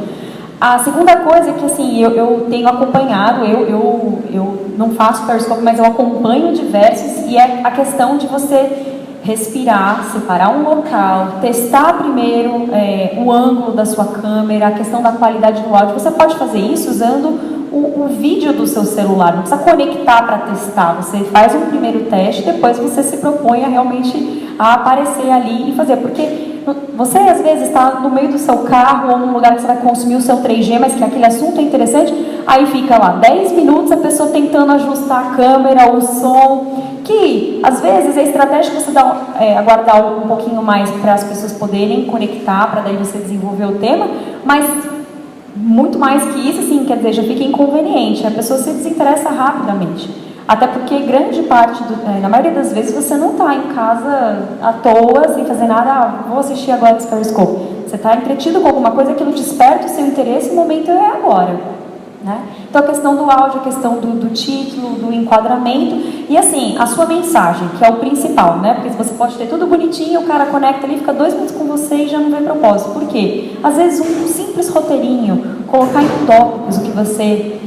Speaker 3: A segunda coisa é que, assim, eu tenho acompanhado, eu não faço Periscope, mas eu acompanho diversos, e é a questão de você respirar, separar um local, testar primeiro o ângulo da sua câmera, a questão da qualidade do áudio. Você pode fazer isso usando o vídeo do seu celular, não precisa conectar para testar, você faz um primeiro teste, depois você se propõe a realmente a aparecer ali e fazer, porque você às vezes está no meio do seu carro ou num lugar que você vai consumir o seu 3G, mas que aquele assunto é interessante, aí fica lá 10 minutos a pessoa tentando ajustar a câmera, o som, que às vezes é estratégico você aguardar um pouquinho mais para as pessoas poderem conectar, para daí você desenvolver o tema, mas muito mais que isso, assim, quer dizer, já fica inconveniente, a pessoa se desinteressa rapidamente. Até porque grande parte, na maioria das vezes, você não está em casa à toa, sem fazer nada, vou assistir agora esse Periscope. Você está entretido com alguma coisa, aquilo desperta o seu interesse, o momento é agora. Né? Então a questão do áudio, a questão do título, do enquadramento, e assim, a sua mensagem, que é o principal, né? Porque você pode ter tudo bonitinho, o cara conecta ali, fica 2 minutos com você e já não vê propósito. Por quê? Às vezes um simples roteirinho, colocar em tópicos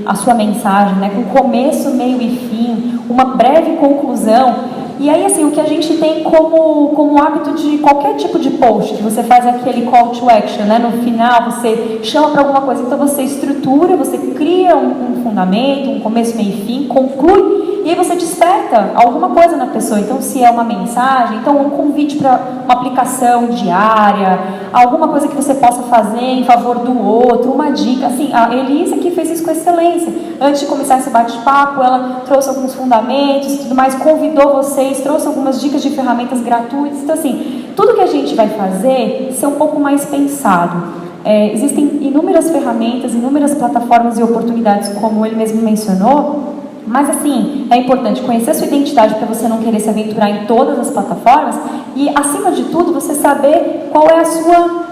Speaker 3: a sua mensagem, né? Com começo, meio e fim, uma breve conclusão. E aí, assim, o que a gente tem como hábito de qualquer tipo de post, que você faz aquele call to action, né? No final, você chama para alguma coisa, então você estrutura, você cria um fundamento, um começo, meio e fim, conclui, e aí você desperta alguma coisa na pessoa. Então, se é uma mensagem, então um convite para uma aplicação diária, alguma coisa que você possa fazer em favor do outro, uma dica. Assim, a Elisa que fez isso com excelência. Antes de começar esse bate-papo, ela trouxe alguns fundamentos e tudo mais, convidou vocês, trouxe algumas dicas de ferramentas gratuitas. Então, assim, tudo que a gente vai fazer, ser um pouco mais pensado. Existem inúmeras ferramentas, inúmeras plataformas e oportunidades, como ele mesmo mencionou, mas assim, é importante conhecer a sua identidade para você não querer se aventurar em todas as plataformas e, acima de tudo, você saber qual é a sua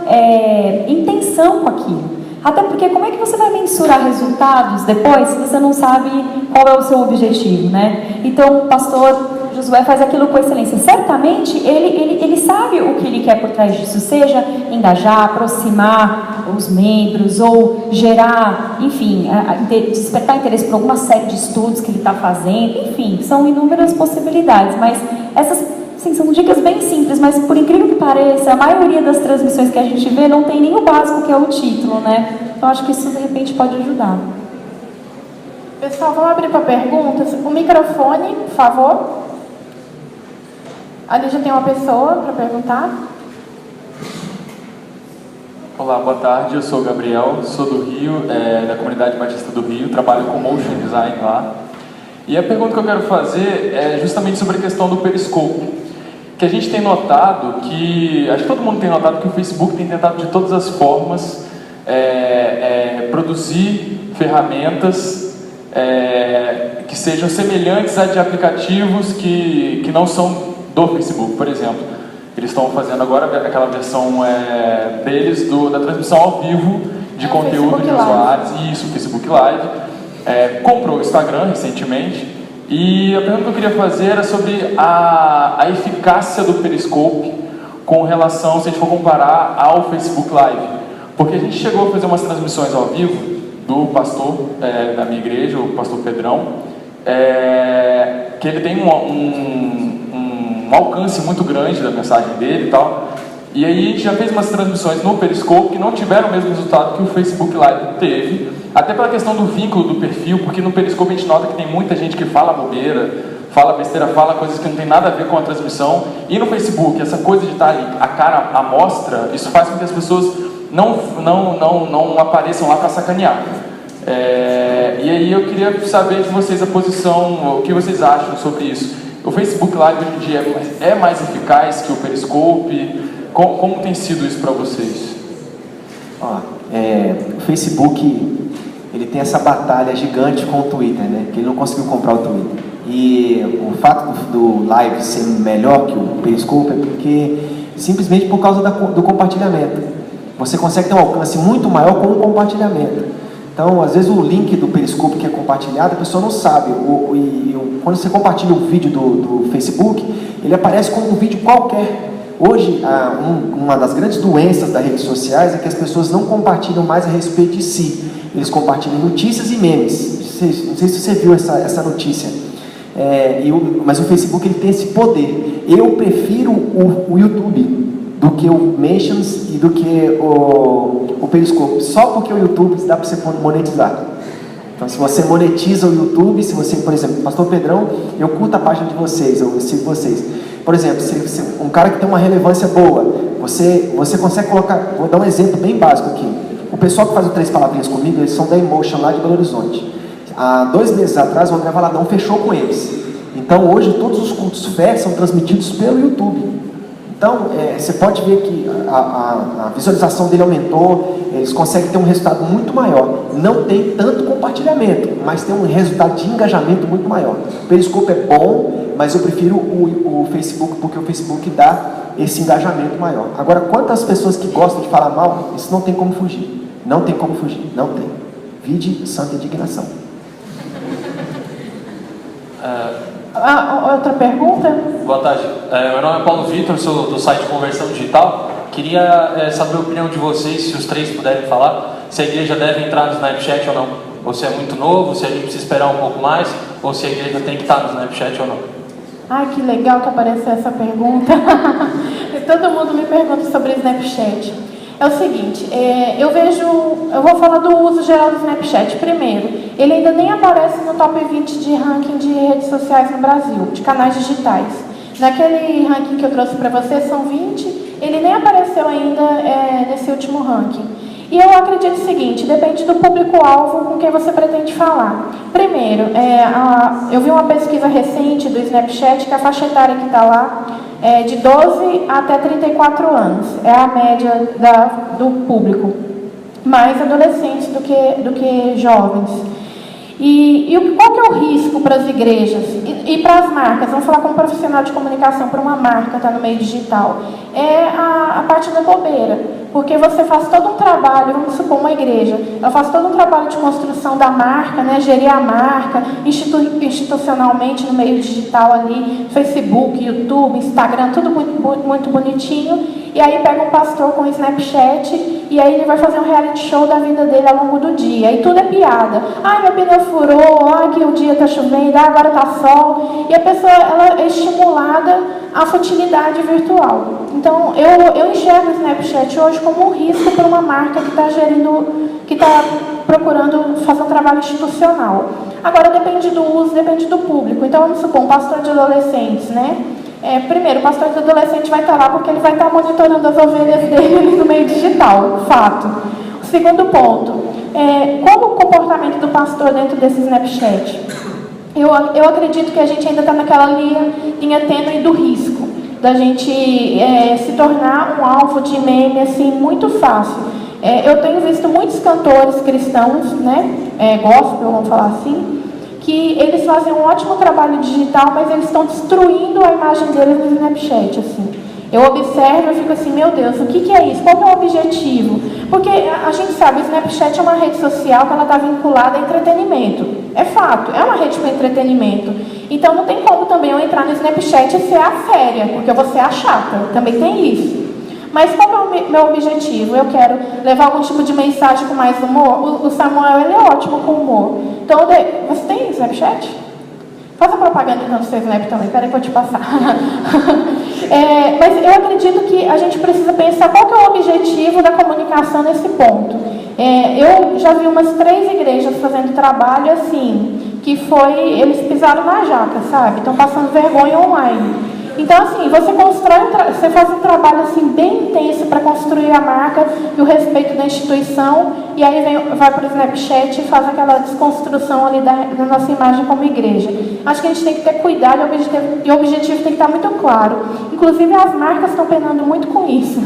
Speaker 3: intenção com aquilo. Até porque como é que você vai mensurar resultados depois se você não sabe qual é o seu objetivo, né? Então o pastor Josué faz aquilo com excelência. Certamente ele sabe o que ele quer por trás disso, seja engajar, aproximar os membros ou gerar, enfim, despertar interesse por alguma série de estudos que ele está fazendo, enfim, são inúmeras possibilidades, mas essas sim, são dicas bem simples, mas por incrível que pareça, a maioria das transmissões que a gente vê não tem nem o básico, que é o título, né? Então acho que isso de repente pode ajudar.
Speaker 1: Pessoal, vamos abrir para perguntas. O microfone, por favor. Ali já tem uma pessoa para perguntar.
Speaker 4: Olá, boa tarde. Eu sou o Gabriel, sou do Rio, da comunidade Batista do Rio, trabalho com motion design lá. E a pergunta que eu quero fazer é justamente sobre a questão do Periscope. Que a gente tem notado que, acho que todo mundo tem notado que o Facebook tem tentado de todas as formas produzir ferramentas que sejam semelhantes a de aplicativos que não são do Facebook. Por exemplo, eles estão fazendo agora aquela versão deles da transmissão ao vivo de conteúdo de usuários, isso, Facebook Live, comprou o Instagram recentemente. E a pergunta que eu queria fazer era sobre a eficácia do Periscope com relação, se a gente for comparar ao Facebook Live. Porque a gente chegou a fazer umas transmissões ao vivo do pastor da minha igreja, o pastor Pedrão, que ele tem um alcance muito grande da mensagem dele e tal. E aí a gente já fez umas transmissões no Periscope que não tiveram o mesmo resultado que o Facebook Live teve, até pela questão do vínculo do perfil, porque no Periscope a gente nota que tem muita gente que fala bobeira, fala besteira, fala coisas que não tem nada a ver com a transmissão. E no Facebook, essa coisa de estar ali, a cara à mostra, isso faz com que as pessoas não apareçam lá para sacanear. E aí eu queria saber de vocês a posição, o que vocês acham sobre isso. O Facebook Live hoje em dia é mais eficaz que o Periscope? Como tem sido isso para vocês?
Speaker 2: O Facebook, ele tem essa batalha gigante com o Twitter, né? Que ele não conseguiu comprar o Twitter. E o fato do Live ser melhor que o Periscope é porque simplesmente por causa do compartilhamento. Você consegue ter um alcance muito maior com o compartilhamento. Então, às vezes o link do Periscope que é compartilhado, a pessoa não sabe. Quando você compartilha um vídeo do Facebook, ele aparece como um vídeo qualquer. Hoje, uma das grandes doenças das redes sociais é que as pessoas não compartilham mais a respeito de si. Eles compartilham notícias e memes. Não sei se você viu essa notícia. Mas o Facebook ele tem esse poder. Eu prefiro o YouTube do que o Mentions e do que o Periscope. Só porque o YouTube dá para você monetizar. Então, se você monetiza o YouTube, se você, por exemplo, Pastor Pedrão, eu curto a página de vocês, eu sigo vocês. Por exemplo, se um cara que tem uma relevância boa, você consegue colocar, vou dar um exemplo bem básico aqui. O pessoal que faz o 3 Palavrinhas comigo, eles são da Emotion lá de Belo Horizonte. Há 2 meses atrás, o André Valadão fechou com eles. Então, hoje, todos os cultos fé são transmitidos pelo YouTube. Então, você pode ver que a visualização dele aumentou, eles conseguem ter um resultado muito maior. Não tem tanto compartilhamento, mas tem um resultado de engajamento muito maior. O Periscope é bom, mas eu prefiro o Facebook, porque o Facebook dá esse engajamento maior. Agora, quantas pessoas que gostam de falar mal, isso não tem como fugir. Não tem como fugir, não tem. Vide santa indignação.
Speaker 5: Outra pergunta?
Speaker 6: Boa tarde. Meu nome é Paulo Vitor, sou do site Conversão Digital. Queria saber a opinião de vocês, se os 3 puderem falar, se a igreja deve entrar no Snapchat ou não. Ou se é muito novo, se a gente precisa esperar um pouco mais, ou se a igreja tem que estar no Snapchat ou não.
Speaker 5: Ai, que legal que apareceu essa pergunta. Todo mundo me pergunta sobre Snapchat. É o seguinte, eu vou falar do uso geral do Snapchat. Primeiro, ele ainda nem aparece no top 20 de ranking de redes sociais no Brasil, de canais digitais. Naquele ranking que eu trouxe para vocês, são 20, ele nem apareceu ainda nesse último ranking. E eu acredito o seguinte, depende do público-alvo com quem você pretende falar. Primeiro, eu vi uma pesquisa recente do Snapchat, que a faixa etária que está lá é de 12 até 34 anos. É a média do público. Mais adolescentes do que jovens. Qual que é o risco para as igrejas e para as marcas? Vamos falar como profissional de comunicação para uma marca estar no meio digital. É a parte da bobeira. Porque você faz todo um trabalho, vamos supor uma igreja, ela faz todo um trabalho de construção da marca, né, gerir a marca, institucionalmente no meio digital ali, Facebook, YouTube, Instagram, tudo muito bonitinho. E aí pega um pastor com o Snapchat e aí ele vai fazer um reality show da vida dele ao longo do dia. E tudo é piada. Ai, meu pneu furou, ai que o dia está chovendo, agora está sol. E a pessoa ela é estimulada à futilidade virtual. Então, eu enxergo o Snapchat hoje como um risco para uma marca que está procurando fazer um trabalho institucional. Agora, depende do uso, depende do público. Então, vamos supor, um pastor de adolescentes, né? Primeiro, o pastor de adolescente vai estar lá porque ele vai estar monitorando as ovelhas dele no meio digital, fato. O segundo ponto, como o comportamento do pastor dentro desse Snapchat? Eu acredito que a gente ainda está naquela linha tênue do risco, da gente se tornar um alvo de meme assim, muito fácil. Eu tenho visto muitos cantores cristãos, né, gospel, vamos falar assim, que eles fazem um ótimo trabalho digital, mas eles estão destruindo a imagem deles no Snapchat, assim. Eu observo e fico assim, meu Deus, o que é isso? Qual que é o objetivo? Porque a gente sabe, o Snapchat é uma rede social que ela está vinculada a entretenimento. É fato, é uma rede para entretenimento. Então não tem como também eu entrar no Snapchat e ser a séria, porque eu vou ser a chata. Também tem isso. Mas qual é o meu objetivo? Eu quero levar algum tipo de mensagem com mais humor? O Samuel, ele é ótimo com humor. Então, você tem Snapchat? Faz a propaganda então do seu Snap também. Espera que eu vou te passar. Mas eu acredito que a gente precisa pensar qual que é o objetivo da comunicação nesse ponto. Eu já vi umas 3 igrejas fazendo trabalho assim, que foi, eles pisaram na jaca, sabe? Estão passando vergonha online. Então, assim, você faz um trabalho assim, bem intenso para construir a marca e o respeito da instituição, e aí vai para o Snapchat e faz aquela desconstrução ali da nossa imagem como igreja. Acho que a gente tem que ter cuidado e o objetivo tem que estar muito claro. Inclusive, as marcas estão penando muito com isso.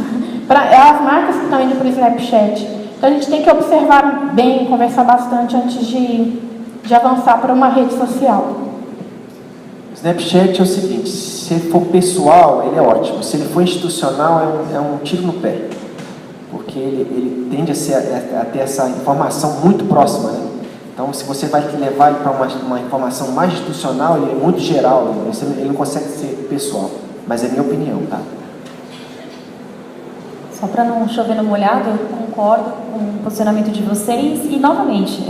Speaker 5: As marcas que estão indo para o Snapchat. Então, a gente tem que observar bem, conversar bastante antes de avançar para uma rede social.
Speaker 2: Snapchat é o seguinte, se ele for pessoal, ele é ótimo. Se ele for institucional, é um tiro no pé. Porque ele tende a ter essa informação muito próxima, né? Então, se você vai levar ele para uma informação mais institucional, ele é muito geral, ele não consegue ser pessoal. Mas é minha opinião, tá?
Speaker 3: Só para não chover no molhado, eu concordo com o posicionamento de vocês. E, novamente,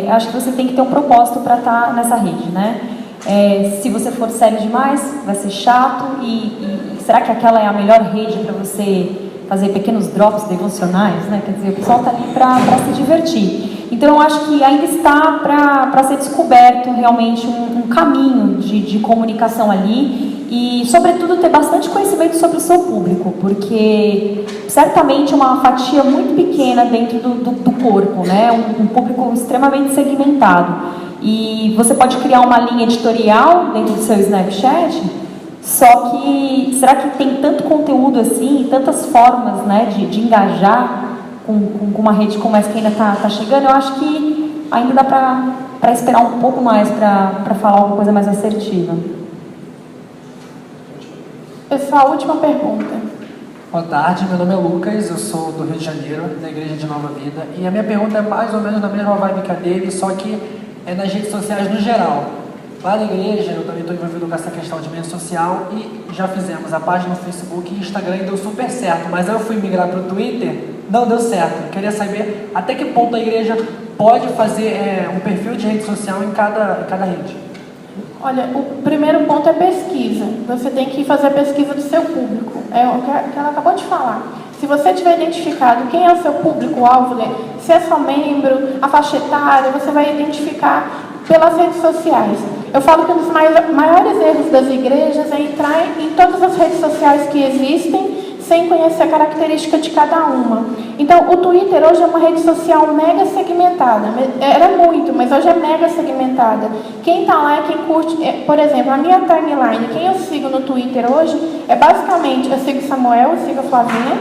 Speaker 3: acho que você tem que ter um propósito para estar nessa rede, né? Se você for sério demais, vai ser chato. E será que aquela é a melhor rede para você fazer pequenos drops devocionais, né? Quer dizer, o pessoal está ali para se divertir. Então, eu acho que ainda está para ser descoberto realmente um caminho de comunicação ali e, sobretudo, ter bastante conhecimento sobre o seu público, porque certamente é uma fatia muito pequena dentro do corpo, né? Um público extremamente segmentado. E você pode criar uma linha editorial dentro do seu Snapchat, só que será que tem tanto conteúdo assim, tantas formas, né, de engajar com uma rede como essa que ainda está chegando? Eu acho que ainda dá para esperar um pouco mais para falar alguma coisa mais assertiva.
Speaker 5: Pessoal, última pergunta.
Speaker 7: Boa tarde, meu nome é Lucas, eu sou do Rio de Janeiro, da Igreja de Nova Vida, e a minha pergunta é mais ou menos na mesma vibe que a dele, só que é nas redes sociais no geral. Lá na igreja, eu também estou envolvido com essa questão de mídia social e já fizemos a página no Facebook e Instagram e deu super certo, mas aí eu fui migrar para o Twitter, não deu certo. Eu queria saber até que ponto a igreja pode fazer um perfil de rede social em cada rede.
Speaker 5: Olha, o primeiro ponto é pesquisa. Você tem que fazer a pesquisa do seu público. É o que ela acabou de falar. Se você tiver identificado quem é o seu público-alvo, né? Se é só membro, a faixa etária, você vai identificar pelas redes sociais. Eu falo que um dos maiores erros das igrejas é entrar em todas as redes sociais que existem sem conhecer a característica de cada uma. Então, o Twitter hoje é uma rede social mega segmentada. Era muito, mas hoje é mega segmentada. Quem está lá é quem curte... Por exemplo, a minha timeline, quem eu sigo no Twitter hoje, é basicamente... Eu sigo Samuel, eu sigo a Flavinha,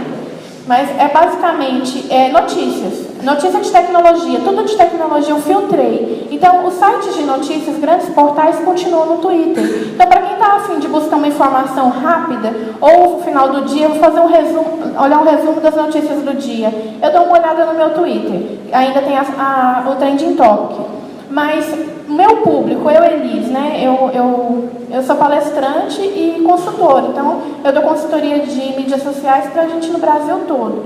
Speaker 5: mas é basicamente notícias. Notícia de tecnologia, tudo de tecnologia eu filtrei. Então, os sites de notícias, grandes portais, continuam no Twitter. Então, para quem está a fim de buscar uma informação rápida, ou no final do dia, eu vou fazer olhar um resumo das notícias do dia. Eu dou uma olhada no meu Twitter. Ainda tem o Trending Topic. Mas o meu público, eu, Elis, né? Eu sou palestrante e consultora. Então, eu dou consultoria de mídias sociais para a gente no Brasil todo.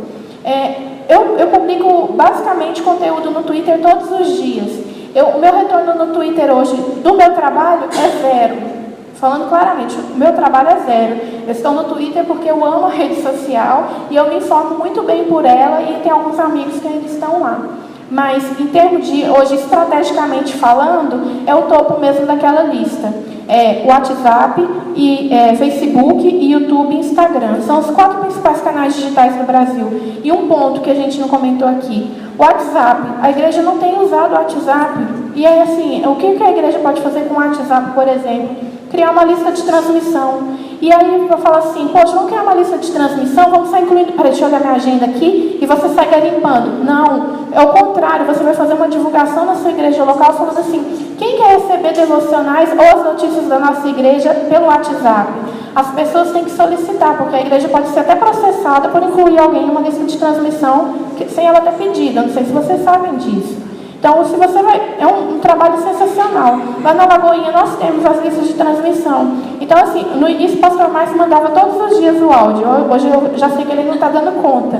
Speaker 5: Eu publico basicamente conteúdo no Twitter todos os dias. O meu retorno no Twitter hoje do meu trabalho é zero. Falando claramente, o meu trabalho é zero. Eu estou no Twitter porque eu amo a rede social e eu me informo muito bem por ela e tem alguns amigos que ainda estão lá. Mas, em termos de, hoje, estrategicamente falando, é o topo mesmo daquela lista. WhatsApp, Facebook, YouTube e Instagram. São os 4 principais canais digitais no Brasil. E um ponto que a gente não comentou aqui. O WhatsApp. A igreja não tem usado o WhatsApp. E aí, assim, o que a igreja pode fazer com o WhatsApp, por exemplo? Criar uma lista de transmissão. E aí eu falo assim, poxa, vamos criar uma lista de transmissão, vamos sair incluindo... Peraí, deixa eu olhar minha agenda aqui e você sai garimpando. Não, é o contrário, você vai fazer uma divulgação na sua igreja local falando assim, quem quer receber devocionais ou as notícias da nossa igreja pelo WhatsApp? As pessoas têm que solicitar, porque a igreja pode ser até processada por incluir alguém numa lista de transmissão sem ela ter pedido. Eu não sei se vocês sabem disso. Então, se você vai... É um trabalho sensacional. Lá na Lagoinha nós temos as listas de transmissão. Então, assim, no início o pastor Márcio mandava todos os dias o áudio. Hoje eu já sei que ele não está dando conta.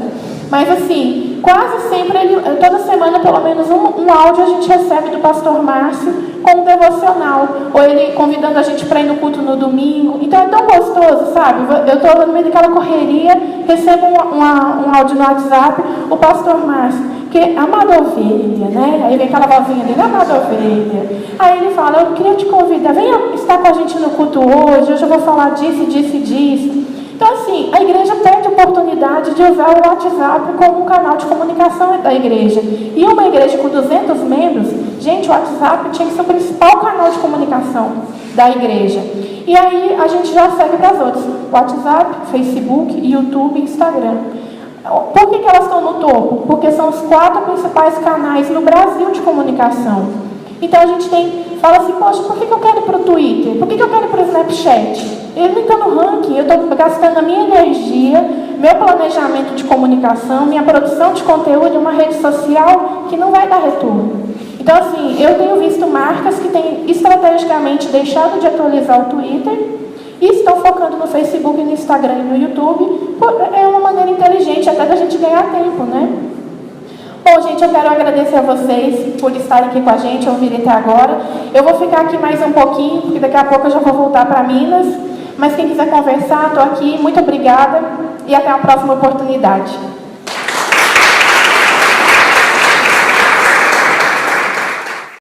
Speaker 5: Mas, assim, quase sempre, toda semana, pelo menos um áudio a gente recebe do pastor Márcio com um devocional, ou ele convidando a gente para ir no culto no domingo. Então é tão gostoso, sabe? Eu estou no meio daquela correria, recebo um áudio no WhatsApp, o pastor Márcio, que amada ovelha, né? Aí vem aquela vozinha dele, amada ovelha. Aí ele fala, eu queria te convidar, venha estar com a gente no culto hoje eu vou falar disso, disso e disso. Então, assim, a igreja perde a oportunidade de usar o WhatsApp como um canal de comunicação da igreja. E uma igreja com 200 membros, gente, o WhatsApp tinha que ser o principal canal de comunicação da igreja. E aí a gente já segue para as outras: WhatsApp, Facebook, YouTube e Instagram. Por que elas estão no topo? Porque são os 4 principais canais no Brasil de comunicação. Então a gente fala assim, poxa, por que eu quero ir para o Twitter? Por que eu quero ir para o Snapchat? Ele não está no ranking, eu estou gastando a minha energia, meu planejamento de comunicação, minha produção de conteúdo em uma rede social que não vai dar retorno. Então, assim, eu tenho visto marcas que têm estrategicamente deixado de atualizar o Twitter e estão focando no Facebook, no Instagram e no YouTube. É uma maneira inteligente até da gente ganhar tempo, né? Bom, gente, eu quero agradecer a vocês por estarem aqui com a gente, ouvirem até agora. Eu vou ficar aqui mais um pouquinho, porque daqui a pouco eu já vou voltar para Minas. Mas quem quiser conversar, estou aqui. Muito obrigada e até a próxima oportunidade.